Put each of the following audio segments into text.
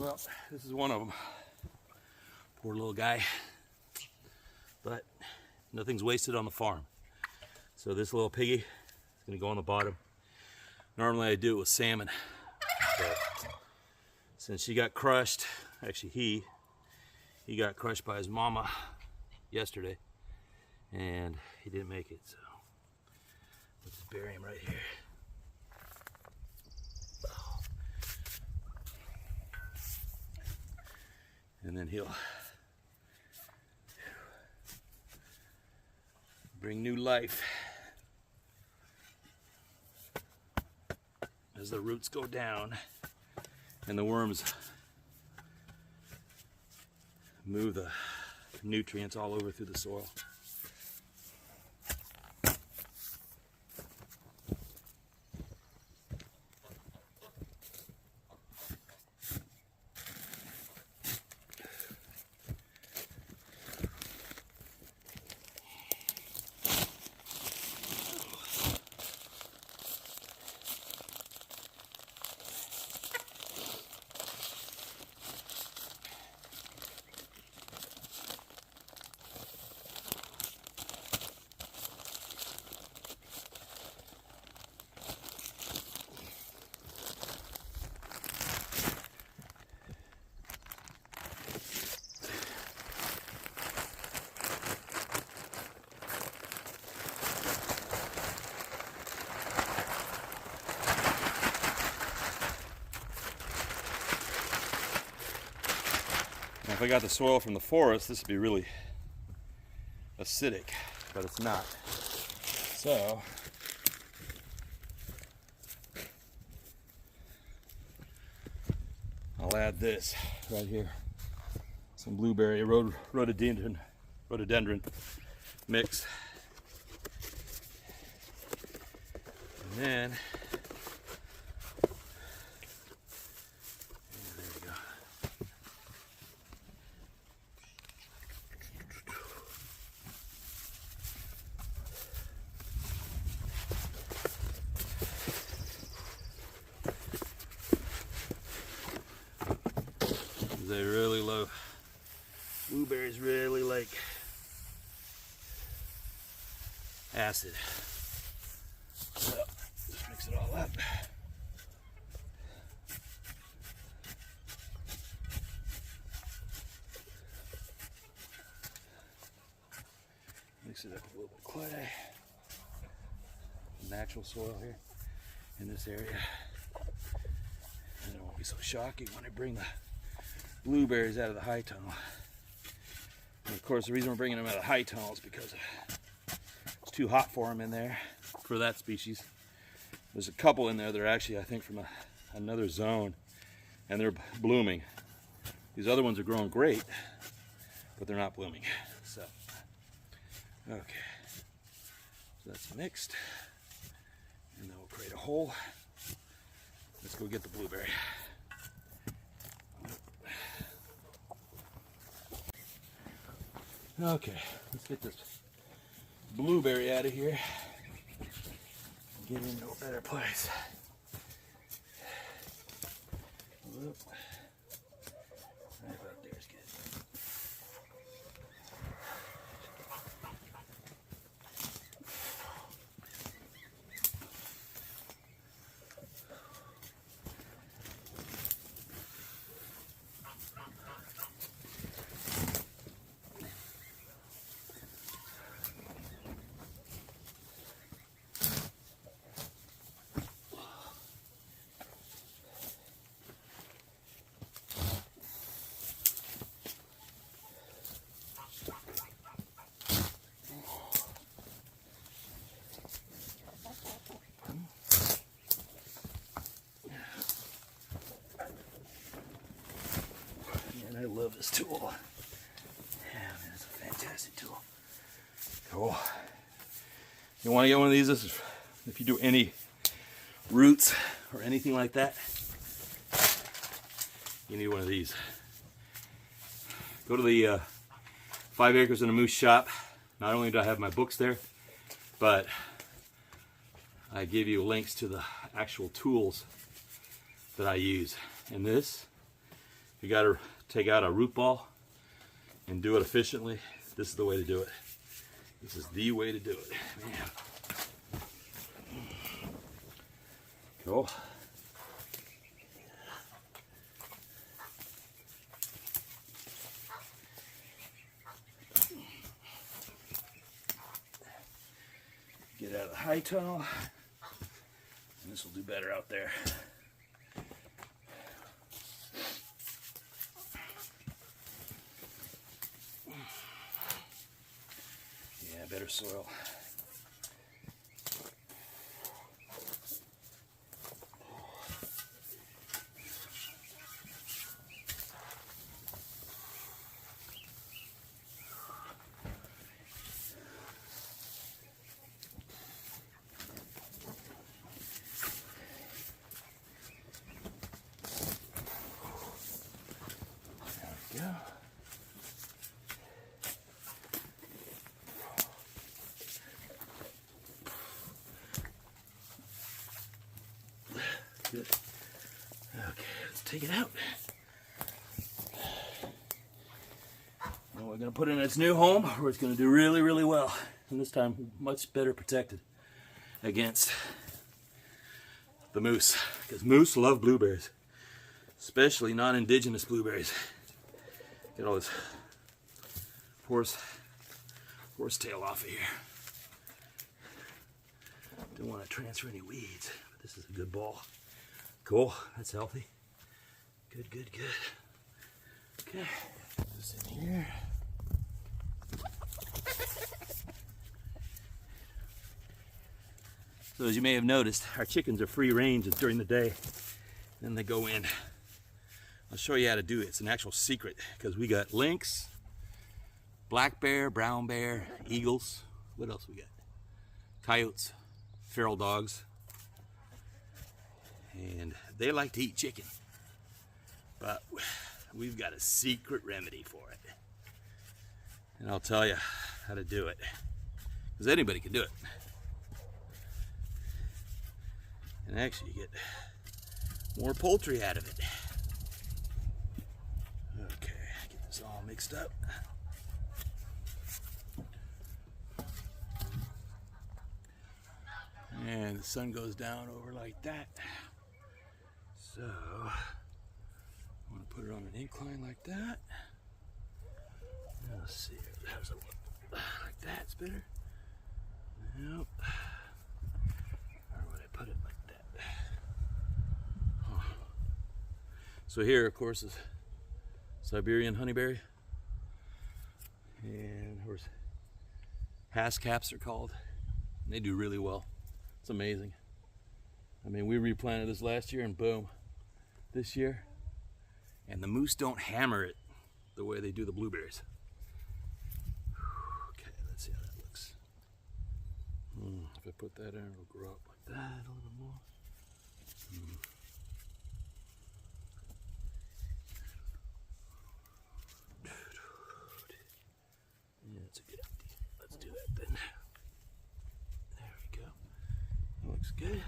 Well, this is one of them. Poor little guy. But nothing's wasted on the farm. So this little piggy is going to go on the bottom. Normally I do it with salmon. But since she got crushed, actually he got crushed by his mama yesterday. And he didn't make it, so let's just bury him right here. And then he'll bring new life as the roots go down and the worms move the nutrients all over through the soil. Now, if I got the soil from the forest, this would be really acidic, but it's not. So, I'll add this right here. Some blueberry rhododendron mix. And then they really love, blueberries really like acid. So just mix it all up. Mix it up with a little bit of clay. Natural soil here in this area. And it won't be so shocking when I bring the blueberries out of the high tunnel. And of course, the reason we're bringing them out of the high tunnel is because it's too hot for them in there, for that species. There's a couple in there that are actually, I think, from another zone, and they're blooming. These other ones are growing great, but they're not blooming. So, okay. So that's mixed. And then we'll create a hole. Let's go get the blueberry. Okay, let's get this blueberry out of here and get into a better place. Whoop. Right about there is good. I love this tool. Yeah, man, it's a fantastic tool. Cool. You want to get one of these? This is, if you do any roots or anything like that, you need one of these. Go to the 5 Acres and a Moose shop. Not only do I have my books there, but I give you links to the actual tools that I use. And this, you got to take out a root ball and do it efficiently, this is the way to do it. This is the way to do it, man. Cool. Get out of the high tunnel, and this will do better out there. Yeah, better soil. Yeah. Good. Okay, let's take it out. Now we're going to put it in its new home where it's going to do really, really well. And this time, much better protected against the moose. Because moose love blueberries, especially non-indigenous blueberries. Get all this horsetail off of here. Don't want to transfer any weeds, but this is a good ball. Cool, that's healthy. Good, good, good. Okay, put this in here. So as you may have noticed, our chickens are free range during the day. Then they go in. I'll show you how to do it. It's an actual secret because we got lynx, black bear, brown bear, eagles. What else we got? Coyotes, feral dogs. And they like to eat chicken. But we've got a secret remedy for it. And I'll tell you how to do it. Because anybody can do it. And actually you get more poultry out of it. Okay, get this all mixed up. And the sun goes down over like that. So, I want to put it on an incline like that. Let's see, how's it look? Like that's better? Nope. Or would I put it like that? Huh. So here, of course, is Siberian honeyberry. And of course, Haskcaps are called. And they do really well. It's amazing. I mean, we replanted this last year and boom, this year. And the moose don't hammer it the way they do the blueberries. Okay, let's see how that looks. If I put that in, it'll grow up like that a little more. Yeah, that's a good idea. Let's do that then. There we go. That looks good.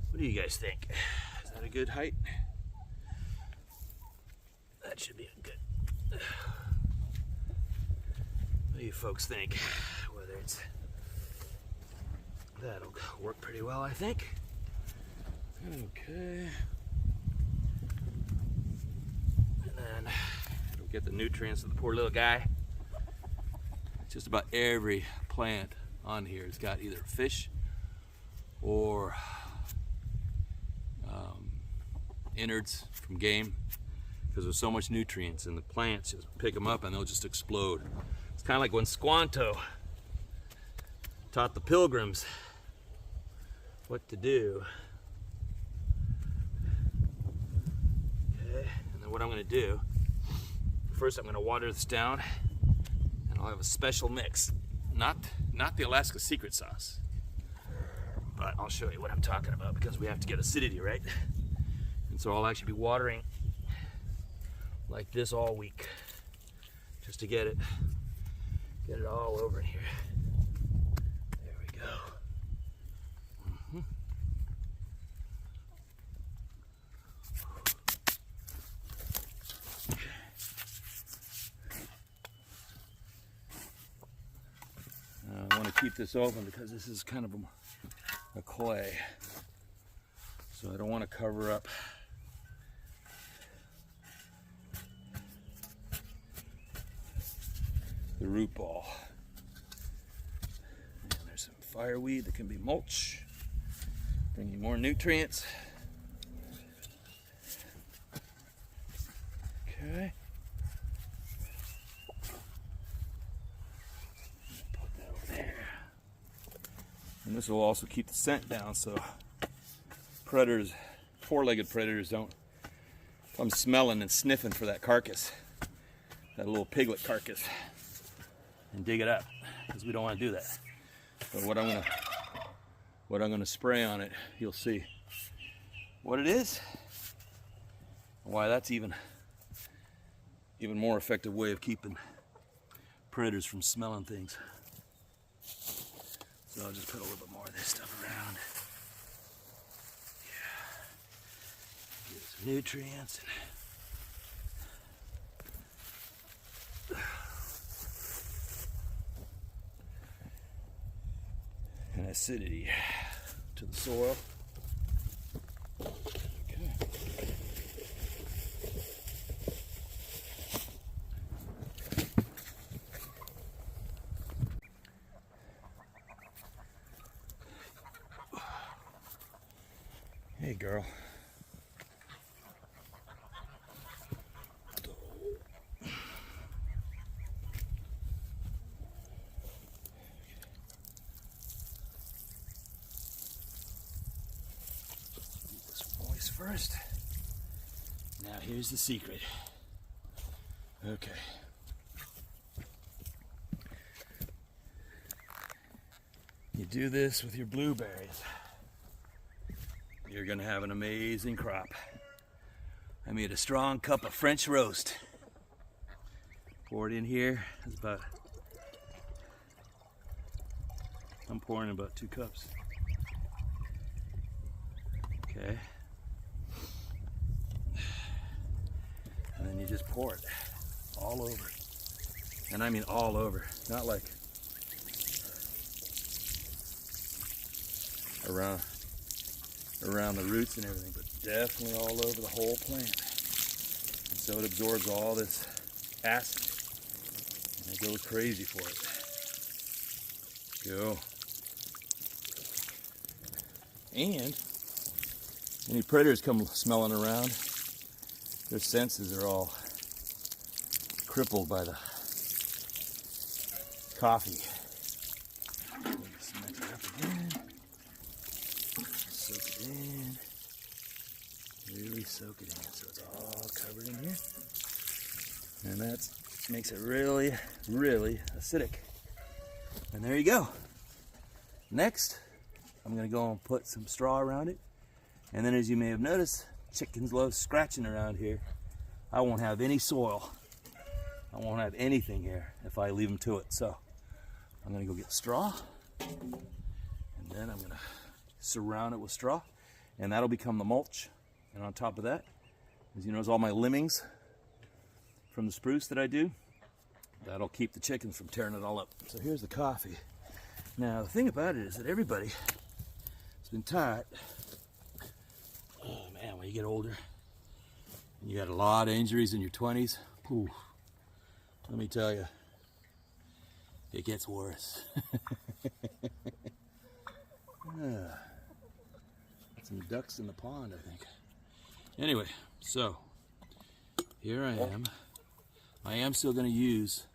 What do you guys think? Is that a good height? That should be a good. What do you folks think? Whether it's that'll work pretty well, I think. Okay. And then it'll get the nutrients of the poor little guy. Just about every plant on here has got either fish or innards from game, because there's so much nutrients, and the plants just pick them up and they'll just explode. It's kind of like when Squanto taught the pilgrims what to do. Okay, and then what I'm going to do, first I'm going to water this down, and I'll have a special mix. Not the Alaska secret sauce, but I'll show you what I'm talking about, because we have to get acidity, right? And so I'll actually be watering like this all week, just to get it all over in here. There we go. keep this open because this is kind of a clay. So I don't want to cover up the root ball. And there's some fireweed that can be mulch, bring you more nutrients. Okay. Put that over there. And this will also keep the scent down so predators, four-legged predators, don't come smelling and sniffing for that carcass, that little piglet carcass, and dig it up, because we don't want to do that. But what I'm gonna spray on it, you'll see what it is, and why that's even more effective way of keeping predators from smelling things. So I'll just put a little bit more of this stuff around. Yeah. Give it some nutrients. And acidity to the soil. Okay. Hey, girl. First. Now here's the secret. Okay. You do this with your blueberries, you're gonna have an amazing crop. I made a strong cup of French roast. Pour it in here. It's about, I'm pouring about 2 cups. Okay. And then you just pour it all over. And I mean all over. Not like around the roots and everything, but definitely all over the whole plant. And so it absorbs all this acid. And it goes crazy for it. Go. And any predators come smelling around, their senses are all crippled by the coffee. Mix it up again. Soak it in. Really soak it in so it's all covered in here. And that makes it really, really acidic. And there you go. Next, I'm going to go and put some straw around it. And then, as you may have noticed, chickens love scratching around here. I won't have any soil. I won't have anything here if I leave them to it. So I'm going to go get straw. And then I'm going to surround it with straw. And that'll become the mulch. And on top of that, as you notice, all my limbings from the spruce that I do, that'll keep the chickens from tearing it all up. So here's the coffee. Now, the thing about it is that everybody has been taught, oh man, when you get older and you had a lot of injuries in your 20s, ooh, let me tell you, it gets worse. Some ducks in the pond, I think. Anyway, so here I am. I am still going to use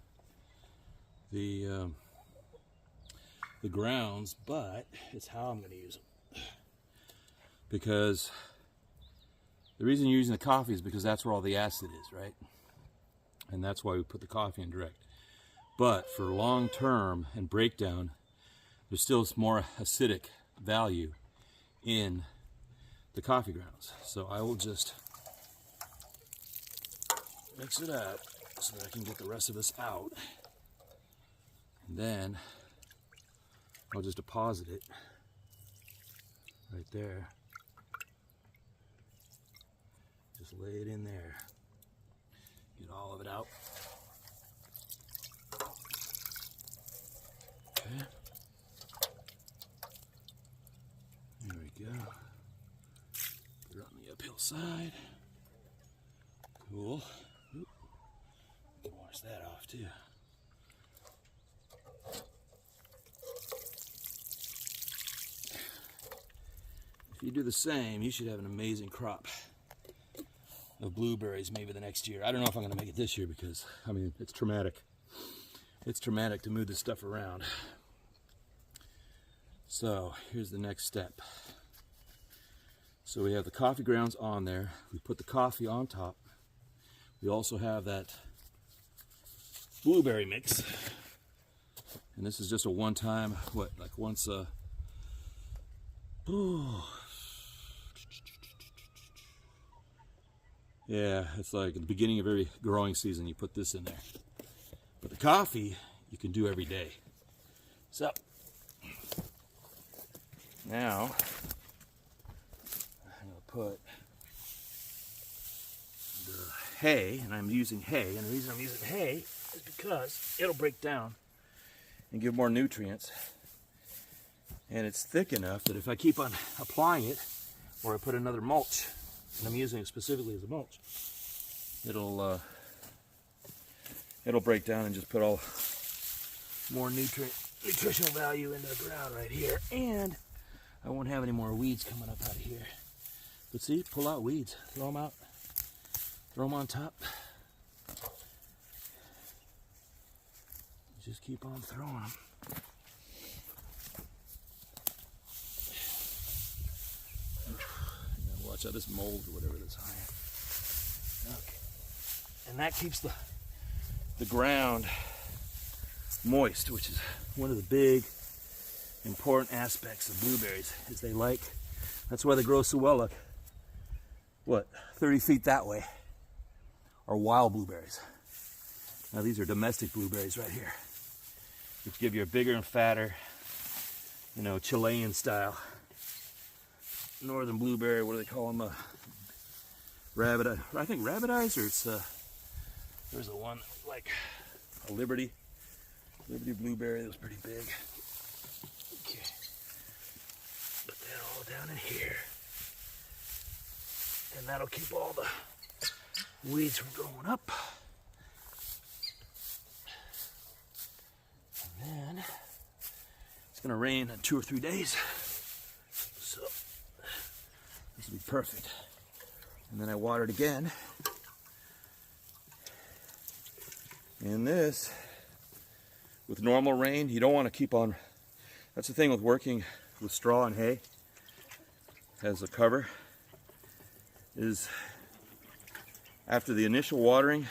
the grounds, but it's how I'm going to use them. Because the reason you're using the coffee is because that's where all the acid is, right? And that's why we put the coffee in direct. But for long term and breakdown, there's still more acidic value in the coffee grounds. So I will just mix it up so that I can get the rest of this out. And then I'll just deposit it right there. Just lay it in there. Get all of it out. Okay. side. Cool. Oop. Can wash that off too. If you do the same, you should have an amazing crop of blueberries maybe the next year. I don't know if I'm going to make it this year because, I mean, it's traumatic. It's traumatic to move this stuff around. So here's the next step. So we have the coffee grounds on there. We put the coffee on top. We also have that blueberry mix. And this is just a one-time, what, like once a... Yeah, it's like at the beginning of every growing season you put this in there. But the coffee you can do every day. So now I'm going to put the hay, and I'm using hay, and the reason I'm using hay is because it'll break down and give more nutrients. And it's thick enough that if I keep on applying it, or I put another mulch, and I'm using it specifically as a mulch, it'll break down and just put all more nutritional value into the ground right here. And I won't have any more weeds coming up out of here. But see, pull out weeds, throw them out, throw them on top. Just keep on throwing them. Watch out, this mold or whatever that's high. Okay. And that keeps the ground moist, which is one of the big important aspects of blueberries, is they like, that's why they grow so well, like, what, 30 feet that way, are wild blueberries. Now these are domestic blueberries right here, which give you a bigger and fatter, you know, Chilean style. Northern blueberry, what do they call them? Rabbit, I think rabbit eyes, or it's there's a one like a Liberty blueberry that was pretty big. Okay, put that all down in here, and that'll keep all the weeds from growing up. And then it's gonna rain in 2 or 3 days, so this will be perfect. And then I water it again. And this, with normal rain, you don't want to keep on. That's the thing with working with straw and hay as a cover, is after the initial watering,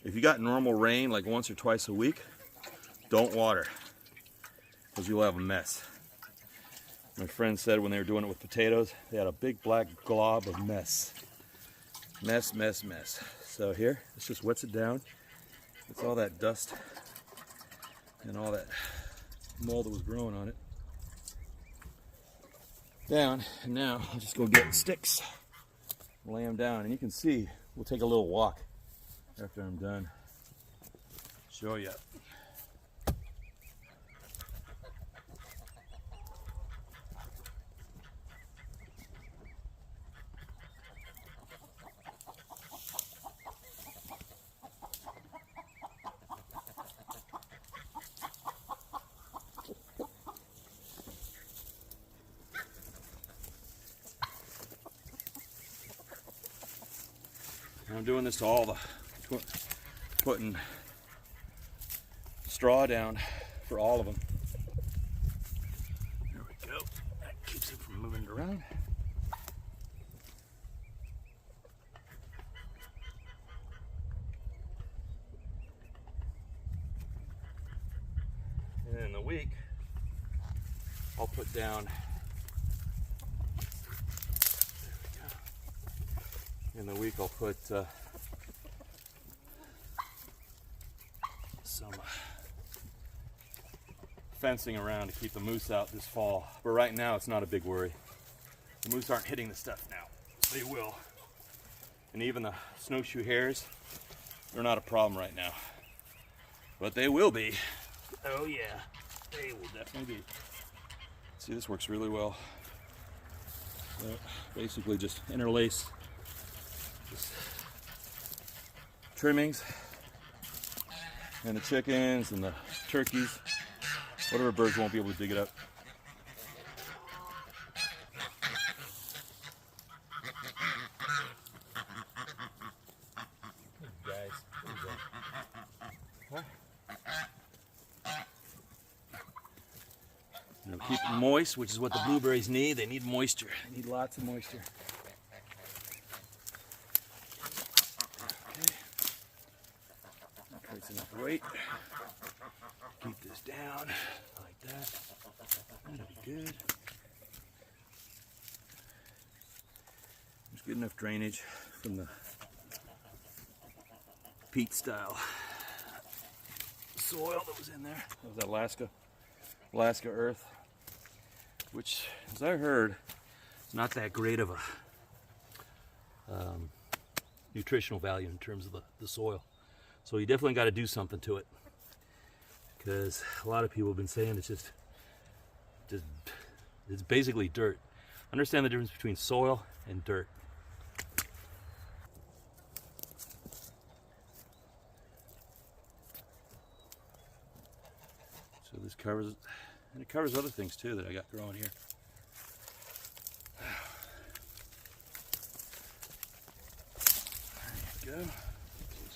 if you got normal rain like once or twice a week, don't water, because you'll have a mess. My friend said when they were doing it with potatoes, they had a big black glob of mess. Mess, mess, mess. So here, this just wets it down. It's all that dust and all that mold that was growing on it down. And now I'll just go get sticks, lay them down, and you can see, we'll take a little walk after I'm done. Show you. I'm doing this to all the, putting straw down for all of them. There we go. That keeps it from moving around. And in the week, I'll put down, in the week I'll put some fencing around to keep the moose out this fall. But right now it's not a big worry. The moose aren't hitting the stuff now. They will. And even the snowshoe hares, they're not a problem right now. But they will be. Oh yeah, they will definitely be. See, this works really well. So basically just interlace this trimmings, and the chickens and the turkeys, whatever birds won't be able to dig it up. You know, keep it moist, which is what the blueberries need. They need moisture. They need lots of moisture. Okay. Creates enough weight. Keep this down like that. That'll be good. There's good enough drainage from the peat style soil that was in there. That was Alaska earth, which, as I heard, is not that great of a nutritional value in terms of the soil. So you definitely got to do something to it, because a lot of people have been saying it's basically dirt. Understand the difference between soil and dirt. So this covers it, and it covers other things too that I got growing here. There you go.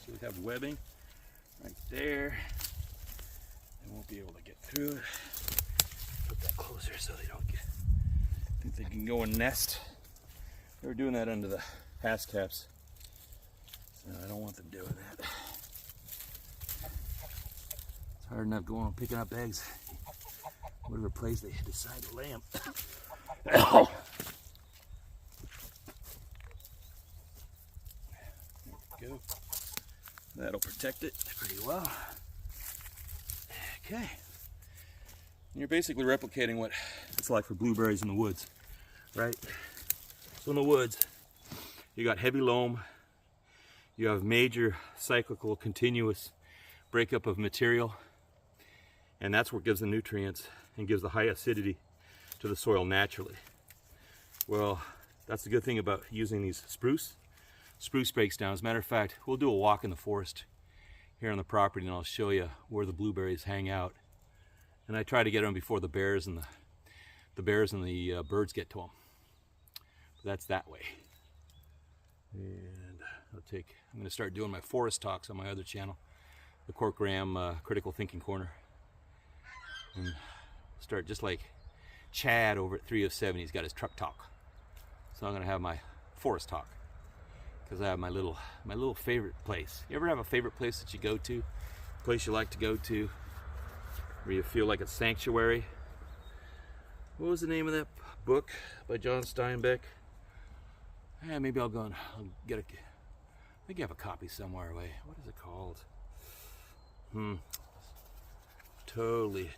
So we have webbing right there. They won't be able to get through it. Put that closer so they don't think they can go and nest. They were doing that under the hash caps, so I don't want them doing that. It's hard enough going and picking up eggs, whatever place they decide to lay them. There we go. That'll protect it pretty well. Okay. And you're basically replicating what it's like for blueberries in the woods, right? So in the woods, you got heavy loam, you have major cyclical continuous breakup of material, and that's what gives the nutrients and gives the high acidity to the soil naturally. Well, that's the good thing about using these spruce. Spruce breaks down. As a matter of fact, we'll do a walk in the forest here on the property, and I'll show you where the blueberries hang out. And I try to get them before the bears and the birds get to them. But that's that way. And I'm going to start doing my forest talks on my other channel, the Cork Graham Critical Thinking Corner. And start just like Chad over at 307, he's got his truck talk. So I'm going to have my forest talk, because I have my little favorite place. You ever have a favorite place that you go to, a place you like to go to, where you feel like a sanctuary? What was the name of that book by John Steinbeck? Yeah, maybe I'll go and I'll get a. I think I have a copy somewhere away. What is it called? Totally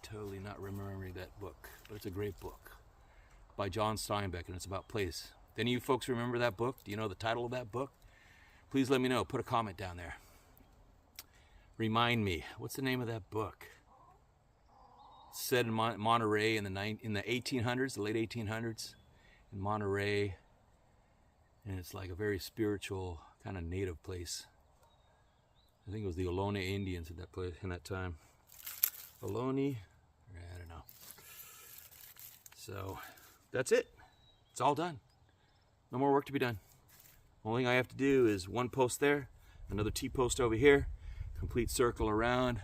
not remembering that book, but it's a great book by John Steinbeck, and it's about place. Do any of you folks remember that book? Do you know the title of that book? Please let me know. Put a comment down there. Remind me. What's the name of that book? It's set in Monterey in the 1800s, the late 1800s, in Monterey, and it's like a very spiritual kind of native place. I think it was the Ohlone Indians at that place in that time. Ohlone, I don't know. So that's it. It's all done. No more work to be done. Only thing I have to do is one post there, another T-post over here, complete circle around.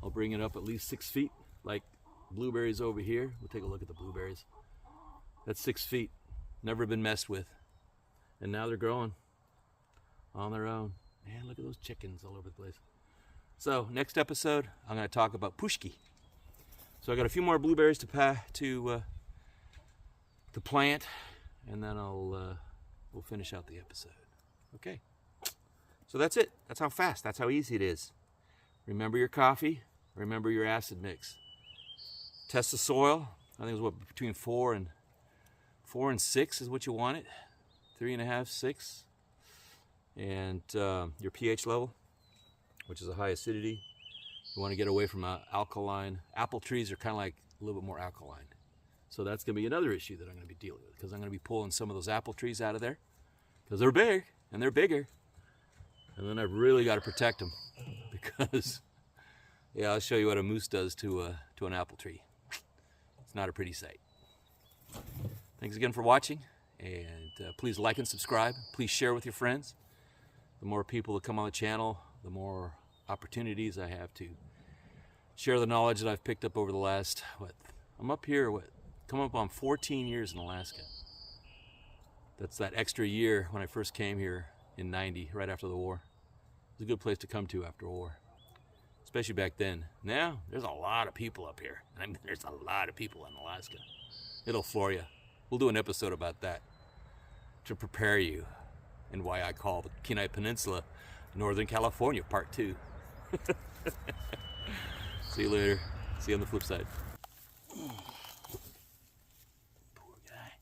I'll bring it up at least 6 feet, like blueberries over here. We'll take a look at the blueberries. That's 6 feet, never been messed with. And now they're growing on their own. Man, look at those chickens all over the place. So next episode, I'm going to talk about pushki. So I got a few more blueberries to plant, and then we'll finish out the episode. Okay. So that's it. That's how fast. That's how easy it is. Remember your coffee. Remember your acid mix. Test the soil. I think it was between 4 and 6 is what you want it. 3.5, 6. And your pH level, which is a high acidity. You want to get away from alkaline. Apple trees are kind of like a little bit more alkaline. So that's going to be another issue that I'm going to be dealing with, because I'm going to be pulling some of those apple trees out of there because they're big and they're bigger. And then I've really got to protect them because, yeah, I'll show you what a moose does to an apple tree. It's not a pretty sight. Thanks again for watching, and please like and subscribe. Please share with your friends. The more people that come on the channel, the more opportunities I have to share the knowledge that I've picked up over the last, I'm up here, come up on 14 years in Alaska. That's that extra year when I first came here in 90, right after the war. It was a good place to come to after a war, especially back then. Now, there's a lot of people up here. I mean, there's a lot of people in Alaska. It'll floor you. We'll do an episode about that to prepare you, and why I call the Kenai Peninsula Northern California Part 2. See you later. See you on the flip side. Poor guy.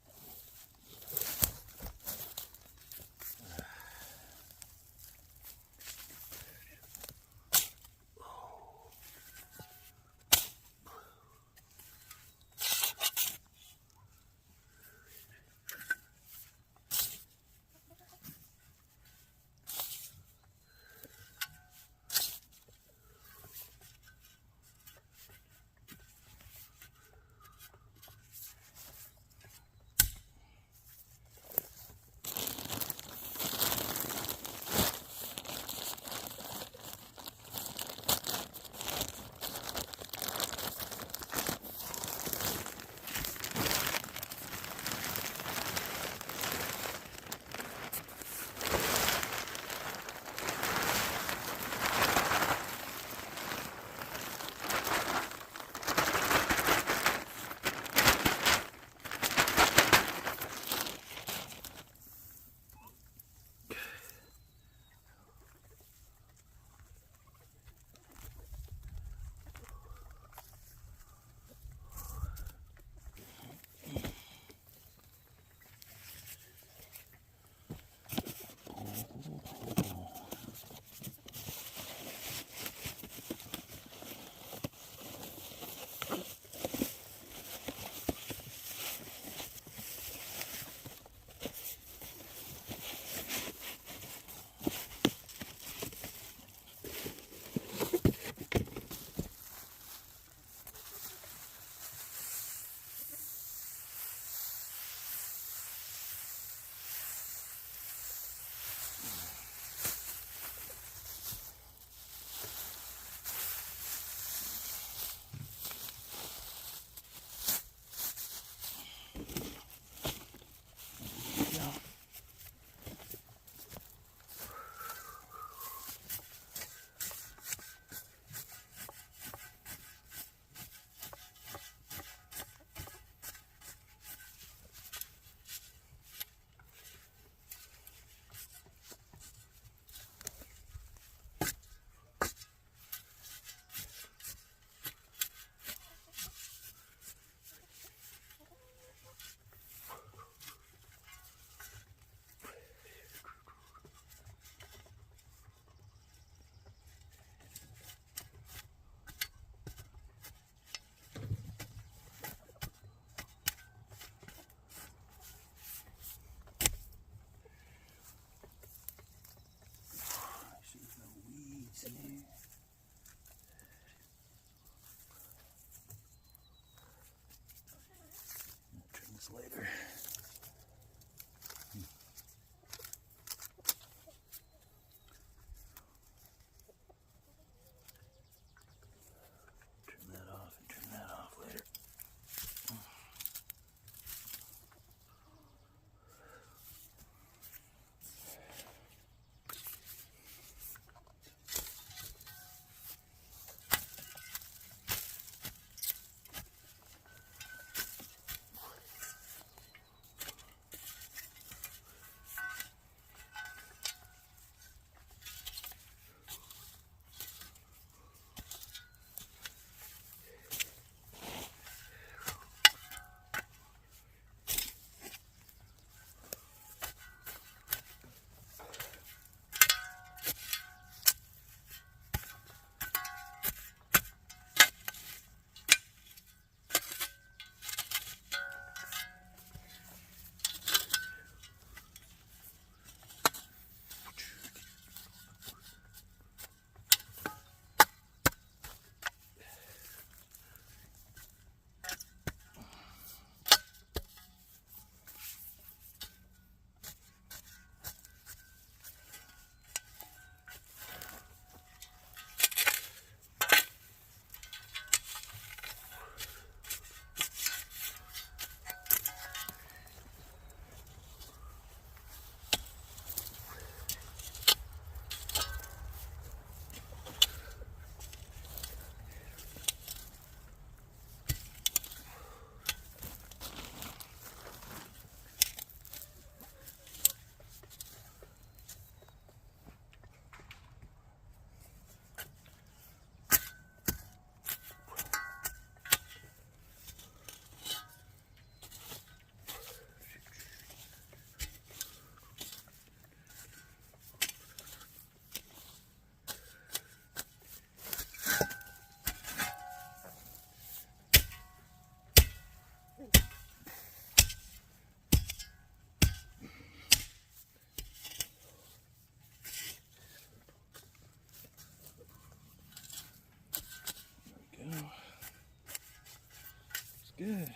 good.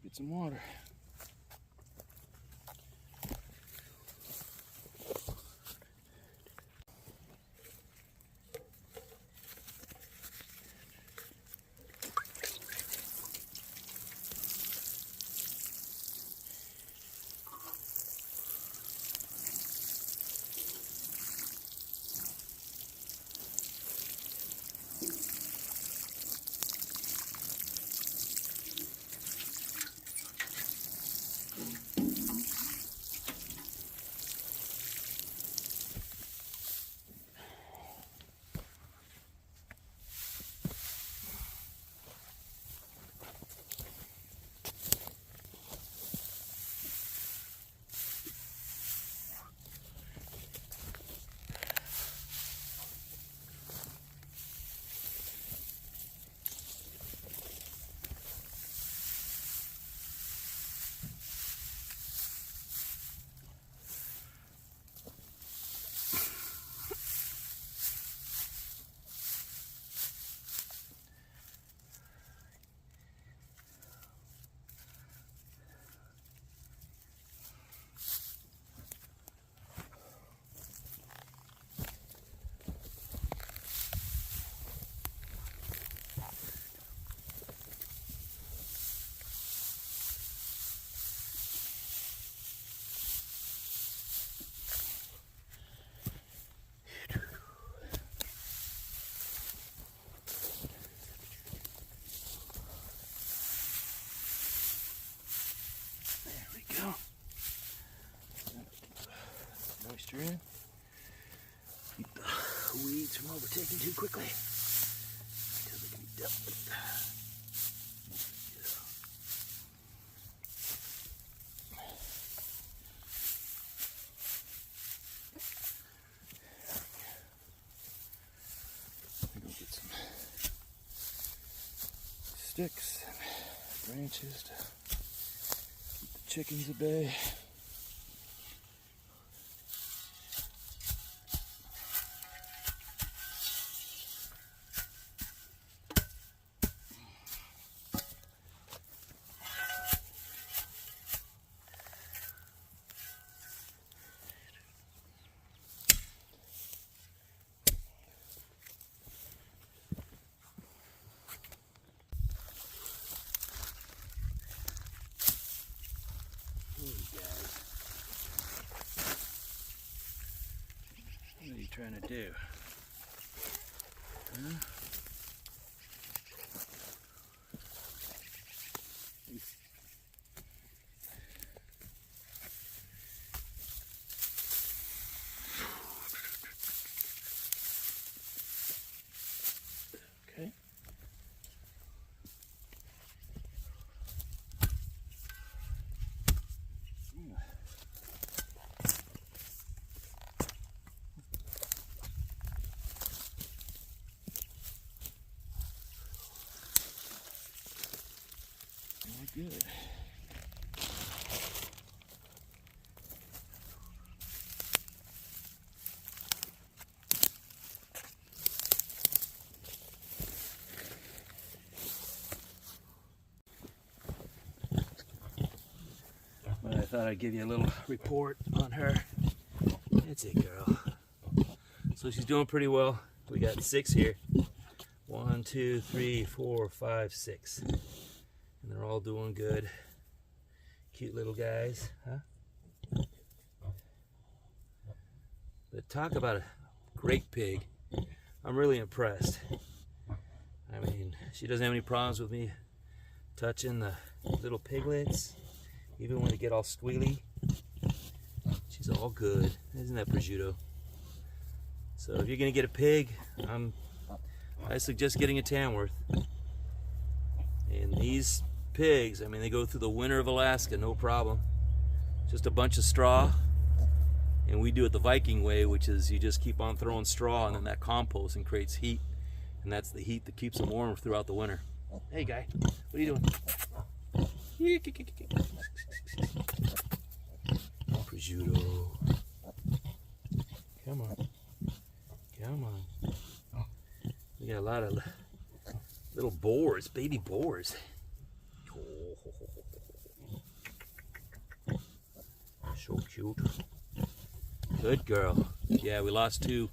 Get some water. Moisture in. Keep the weeds from overtaking too quickly until they can be dealt with. We're gonna get some sticks and branches to keep the chickens at bay. What are you trying to do? Huh? Okay. Good. But I thought I'd give you a little report on her. That's it, girl. So she's doing pretty well. We got 6 here. 1, 2, 3, 4, 5, 6. And they're all doing good. Cute little guys, huh? But talk about a great pig. I'm really impressed. I mean, she doesn't have any problems with me touching the little piglets, even when they get all squealy. She's all good. Isn't that prosciutto? So if you're gonna get a pig, I suggest getting a Tamworth. And these pigs, I mean, they go through the winter of Alaska, no problem. Just a bunch of straw, and we do it the Viking way, which is you just keep on throwing straw, and then that compost and creates heat, and that's the heat that keeps them warm throughout the winter. Hey guy, what are you doing? Prosciutto. Come on. Come on. We got a lot of Little boars, baby boars. So cute. Good girl. Yeah, we lost 2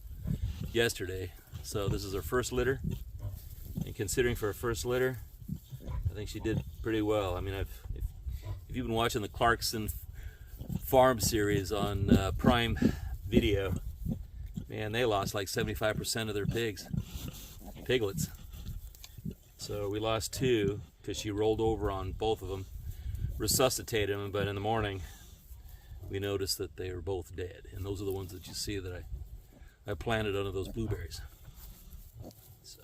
yesterday, so this is our first litter. And considering for a first litter, I think she did pretty well. I mean, if you've been watching the Clarkson farm series on Prime Video, man, they lost like 75% of their piglets. So we lost 2 because she rolled over on both of them, resuscitated them, but in the morning we noticed that they were both dead. And those are the ones that you see that I planted under those blueberries. So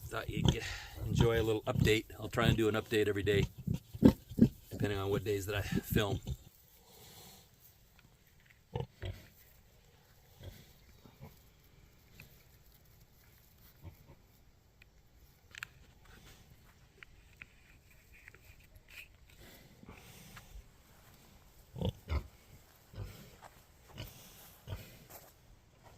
thought you'd enjoy a little update. I'll try and do an update every day, depending on what days that I film.